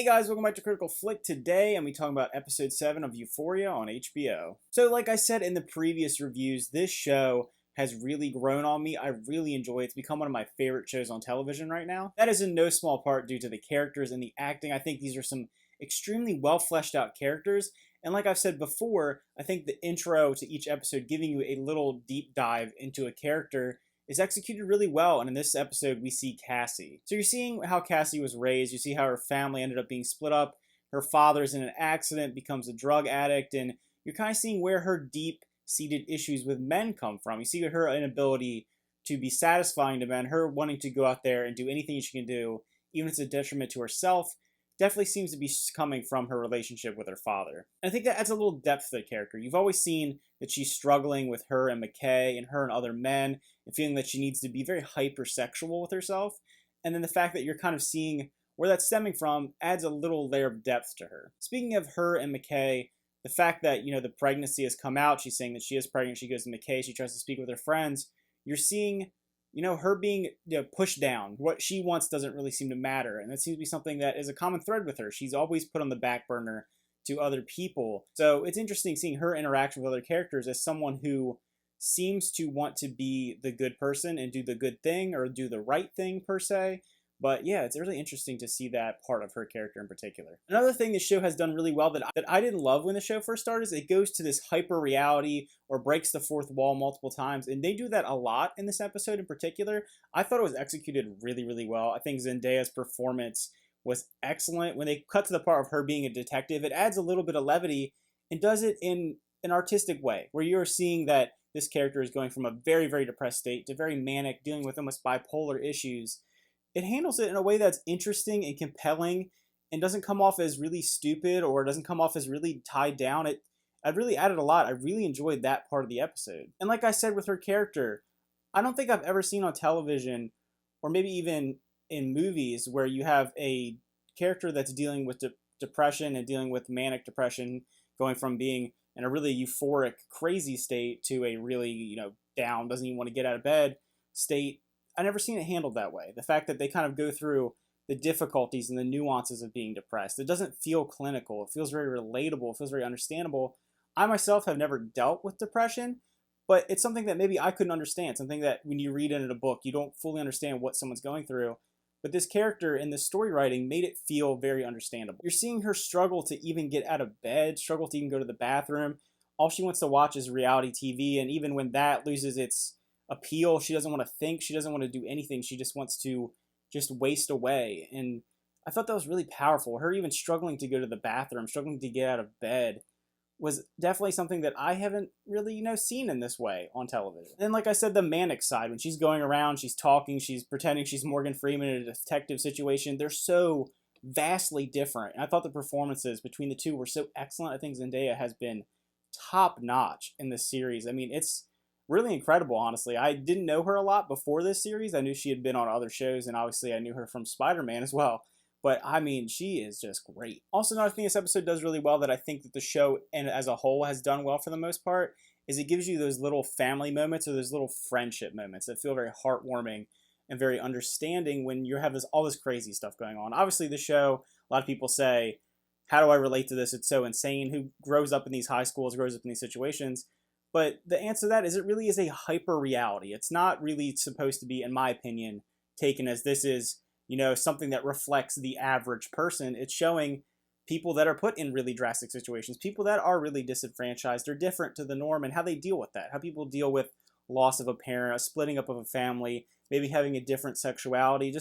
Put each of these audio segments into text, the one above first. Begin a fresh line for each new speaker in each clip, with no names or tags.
Hey guys, welcome back to Critical Flick. Today I'm going to be talking about episode 7 of Euphoria on HBO. So like I said in the previous reviews, this show has really grown on me. I really enjoy it. It's become one of my favorite shows on television right now. That is in no small part due to the characters and the acting. I think these are some extremely well fleshed out characters. And like I've said before, I think the intro to each episode giving you a little deep dive into a character is executed really well, and in this episode we see Cassie. So you're seeing how Cassie was raised, you see how her family ended up being split up, her father's in an accident, becomes a drug addict, and you're kind of seeing where her deep-seated issues with men come from. You see her inability to be satisfying to men, her wanting to go out there and do anything she can do, even if it's a detriment to herself, definitely seems to be coming from her relationship with her father. And I think that adds a little depth to the character. You've always seen that she's struggling with her and McKay and her and other men and feeling that she needs to be very hypersexual with herself. And then the fact that you're kind of seeing where that's stemming from adds a little layer of depth to her. Speaking of her and McKay, the fact that, the pregnancy has come out, she's saying that she is pregnant, she goes to McKay, she tries to speak with her friends, you're seeing her being pushed down. What she wants doesn't really seem to matter. And that seems to be something that is a common thread with her. She's always put on the back burner to other people. So it's interesting seeing her interaction with other characters as someone who seems to want to be the good person and do the good thing or do the right thing per se. But yeah, it's really interesting to see that part of her character in particular. Another thing this show has done really well that I didn't love when the show first started is it goes to this hyper reality or breaks the fourth wall multiple times. And they do that a lot in this episode in particular. I thought it was executed really, really well. I think Zendaya's performance was excellent. When they cut to the part of her being a detective, it adds a little bit of levity and does it in an artistic way where you're seeing that this character is going from a very, very depressed state to very manic, dealing with almost bipolar issues. It handles it in a way that's interesting and compelling and doesn't come off as really stupid or doesn't come off as really tied down. It really added a lot. I really enjoyed that part of the episode. And like I said with her character, I don't think I've ever seen on television or maybe even in movies where you have a character that's dealing with depression and dealing with manic depression, going from being in a really euphoric, crazy state to a really, down, doesn't even want to get out of bed state. I've never seen it handled that way. The fact that they kind of go through the difficulties and the nuances of being depressed. It doesn't feel clinical. It feels very relatable. It feels very understandable. I myself have never dealt with depression, but it's something that maybe I couldn't understand. Something that when you read it in a book, you don't fully understand what someone's going through. But this character in the story writing made it feel very understandable. You're seeing her struggle to even get out of bed, struggle to even go to the bathroom. All she wants to watch is reality TV, and even when that loses its appeal, she doesn't want to think, she doesn't want to do anything, she just wants to just waste away. And I thought that was really powerful. Her even struggling to go to the bathroom, struggling to get out of bed was definitely something that I haven't really, seen in this way on television. And like I said, the manic side, when she's going around, she's talking, she's pretending she's Morgan Freeman in a detective situation, they're so vastly different. And I thought the performances between the two were so excellent. I think Zendaya has been top notch in this series. I mean, it's really incredible, honestly. I didn't know her a lot before this series. I knew she had been on other shows, and obviously I knew her from Spider-Man as well. But, I mean, she is just great. Also, another thing this episode does really well that I think that the show and as a whole has done well for the most part is it gives you those little family moments or those little friendship moments that feel very heartwarming and very understanding when you have all this crazy stuff going on. Obviously, the show, a lot of people say, how do I relate to this? It's so insane. Who grows up in these high schools, grows up in these situations? But the answer to that is it really is a hyper reality. It's not really supposed to be, in my opinion, taken as this is, something that reflects the average person. It's showing people that are put in really drastic situations, people that are really disenfranchised, are different to the norm, and how they deal with that, how people deal with loss of a parent, a splitting up of a family, maybe having a different sexuality.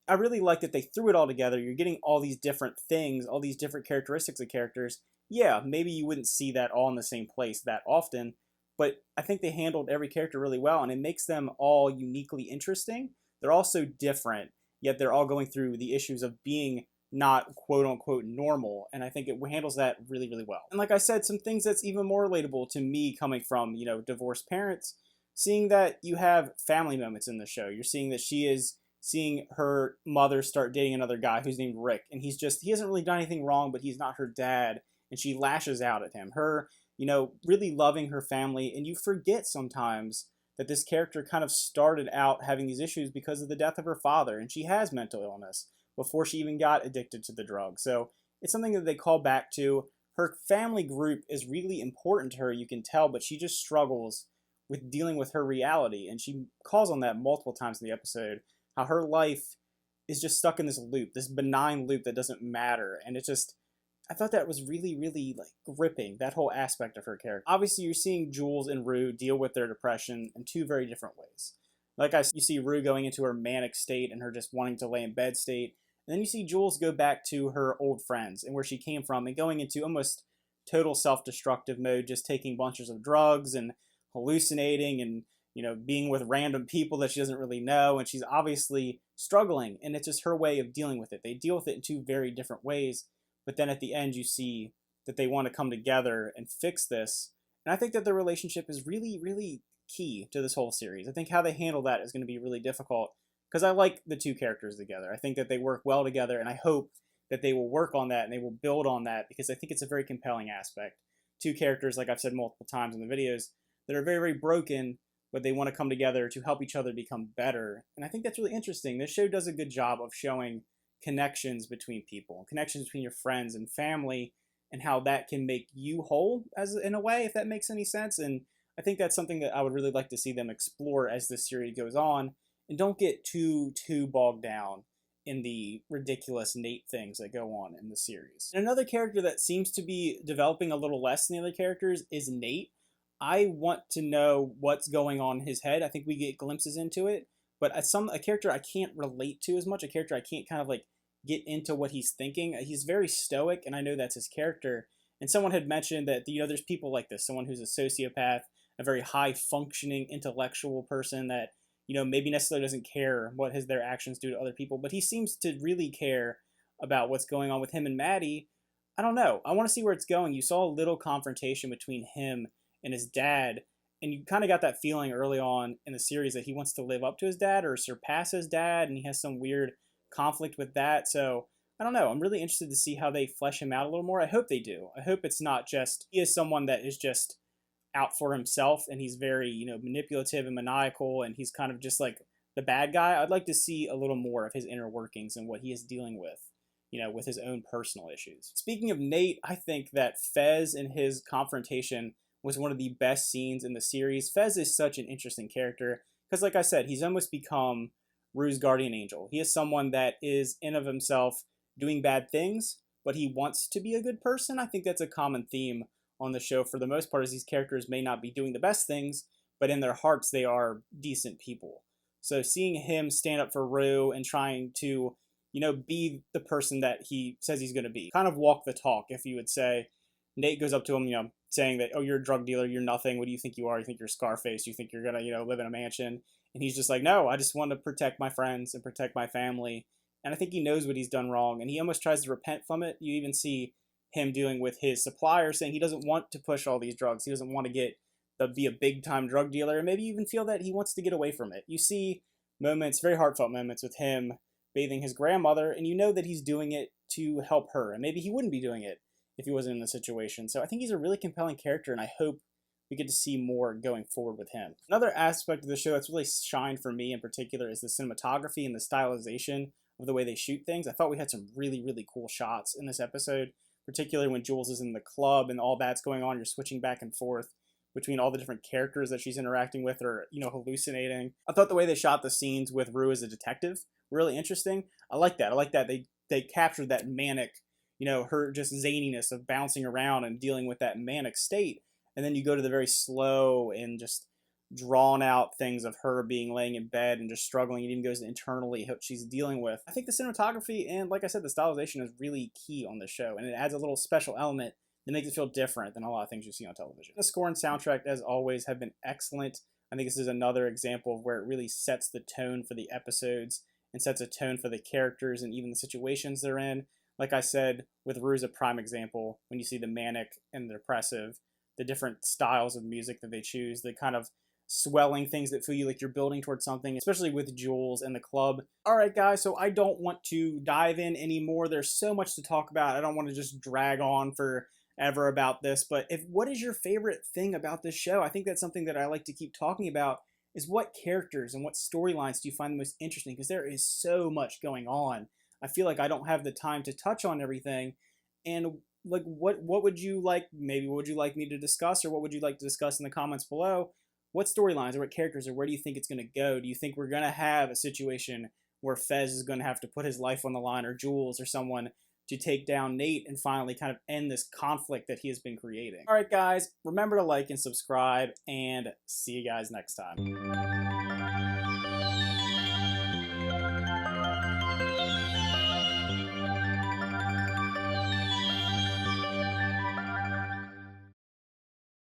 I really like that they threw it all together. You're getting all these different things, all these different characteristics of characters. Yeah, maybe you wouldn't see that all in the same place that often, but I think they handled every character really well, and it makes them all uniquely interesting. They're all so different, yet they're all going through the issues of being not quote-unquote normal, and I think it handles that really, really well. And like I said, some things that's even more relatable to me coming from, divorced parents, seeing that you have family moments in the show. You're seeing that she is seeing her mother start dating another guy who's named Rick, and he hasn't really done anything wrong, but he's not her dad, and she lashes out at him. Her, really loving her family, and you forget sometimes that this character kind of started out having these issues because of the death of her father, and she has mental illness. before she even got addicted to the drug. So it's something that they call back to. Her family group is really important to her, you can tell, but she just struggles with dealing with her reality. And she calls on that multiple times in the episode, how her life is just stuck in this loop, this benign loop that doesn't matter. And it just, I thought that was really, really like gripping, that whole aspect of her character. Obviously, you're seeing Jules and Rue deal with their depression in two very different ways. Like you see Rue going into her manic state and her just wanting to lay in bed state. And then you see Jules go back to her old friends and where she came from and going into almost total self-destructive mode, just taking bunches of drugs and hallucinating and, you know, being with random people that she doesn't really know. And she's obviously struggling, and it's just her way of dealing with it. They deal with it in two very different ways. But then at the end, you see that they want to come together and fix this. And I think that their relationship is really, really key to this whole series. I think how they handle that is going to be really difficult because I like the two characters together. I think that they work well together, and I hope that they will work on that and they will build on that because I think it's a very compelling aspect. Two characters, like I've said multiple times in the videos, that are very, very broken, but they want to come together to help each other become better. And I think that's really interesting. This show does a good job of showing connections between people, connections between your friends and family, and how that can make you whole, as in a way, if that makes any sense. And I think that's something that I would really like to see them explore as this series goes on, and don't get too bogged down in the ridiculous Nate things that go on in the series. And another character that seems to be developing a little less than the other characters is Nate. I want to know what's going on in his head. I think we get glimpses into it, but a character I can't relate to as much, a character I can't kind of like get into what he's thinking. He's very stoic, and I know that's his character. And someone had mentioned that, you know, there's people like this, someone who's a sociopath, a very high functioning intellectual person that, you know, maybe necessarily doesn't care what their actions do to other people, but he seems to really care about what's going on with him and Maddie. I don't know. I want to see where it's going. You saw a little confrontation between him and his dad, and you kind of got that feeling early on in the series that he wants to live up to his dad or surpass his dad, and he has some weird conflict with that. So I don't know. I'm really interested to see how they flesh him out a little more. I hope they do. I hope it's not just he is someone that is just out for himself and he's very, you know, manipulative and maniacal and he's kind of just like the bad guy. I'd like to see a little more of his inner workings and what he is dealing with, you know, with his own personal issues. Speaking of Nate, I think that Fez and his confrontation was one of the best scenes in the series. Fez is such an interesting character because, like I said, he's almost become Rue's guardian angel. He is someone that is in of himself doing bad things, but he wants to be a good person. I think that's a common theme on the show for the most part, is these characters may not be doing the best things, but in their hearts they are decent people. So seeing him stand up for Rue and trying to, you know, be the person that he says he's going to be, kind of walk the talk, if you would say. Nate goes up to him, you know, saying that, oh, you're a drug dealer, you're nothing, what do you think you are? You think you're Scarface, you think you're going to, you know, live in a mansion? And he's just like, no, I just want to protect my friends and protect my family. And I think he knows what he's done wrong, and he almost tries to repent from it. You even see him dealing with his supplier, saying he doesn't want to push all these drugs. He doesn't want to be a big-time drug dealer, and maybe even feel that he wants to get away from it. You see moments, very heartfelt moments, with him bathing his grandmother, and you know that he's doing it to help her, and maybe he wouldn't be doing it if he wasn't in the situation. So I think he's a really compelling character, and I hope we get to see more going forward with him. Another aspect of the show that's really shined for me in particular is the cinematography and the stylization of the way they shoot things. I thought we had some really, really cool shots in this episode, particularly when Jules is in the club and all that's going on. You're switching back and forth between all the different characters that she's interacting with or, you know, hallucinating. I thought the way they shot the scenes with Rue as a detective really interesting. I like that. I like that they captured that manic, you know, her just zaniness of bouncing around and dealing with that manic state. And then you go to the very slow and just drawn out things of her being laying in bed and just struggling. It even goes internally what she's dealing with. I think the cinematography and, like I said, the stylization is really key on the show, and it adds a little special element that makes it feel different than a lot of things you see on television. The score and soundtrack, as always, have been excellent. I think this is another example of where it really sets the tone for the episodes and sets a tone for the characters and even the situations they're in. Like I said, with Rue's a prime example, when you see the manic and the depressive, the different styles of music that they choose, the kind of swelling things that feel you like you're building towards something, especially with Jules and the club. All right, guys, so I don't want to dive in anymore. There's so much to talk about. I don't want to just drag on forever about this, but what is your favorite thing about this show? I think that's something that I like to keep talking about, is what characters and what storylines do you find the most interesting? Because there is so much going on. I feel like I don't have the time to touch on everything. And like, what would you like? Maybe what would you like me to discuss, or what would you like to discuss in the comments below? What storylines or what characters or where do you think it's going to go? Do you think we're going to have a situation where Fez is going to have to put his life on the line, or Jules or someone, to take down Nate and finally kind of end this conflict that he has been creating? All right, guys, remember to like and subscribe, and see you guys next time.